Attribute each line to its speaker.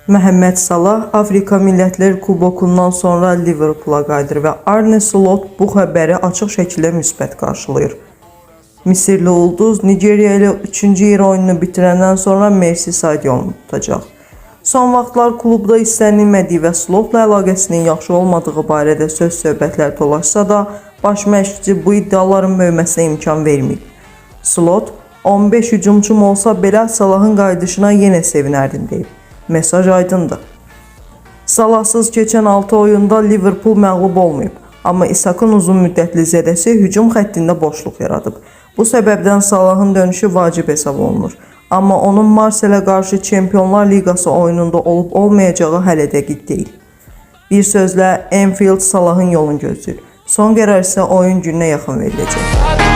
Speaker 1: Məhəmməd Salah Afrika Millətlər Kubokundan sonra Liverpoola qayıdır və Arne Slot bu xəbəri açıq şəkildə müsbət qarşılayır. Misirli ulduz Nigeriya ilə 3-cü yer oyununu bitirəndən sonra Merseyside yolunu tutacaq. Son vaxtlar klubda istənilmədiyi və Slotla əlaqəsinin yaxşı olmadığı barədə söz-söhbətlər dolaşsa da, baş məşqçi bu iddiaların böyüməsinə imkan vermir. Slot, 15 hücumçum olsa belə Salahın qayıdışına yenə sevinərdim deyib. Mesaj aydındır. Salahsız keçən 6 oyunda Liverpool məğlub olmayıb, amma İshak'ın uzun müddətli zədəsi hücum xəttində boşluq yaradıb. Bu səbəbdən Salahın dönüşü vacib hesab olunur. Amma onun Marselə qarşı Çempionlar Liqası oyununda olub-olmayacağı hələ dəqiq deyil. Bir sözlə, Anfield Salahın yolunu gözləyir. Son qərar isə oyun gününə yaxın veriləcək.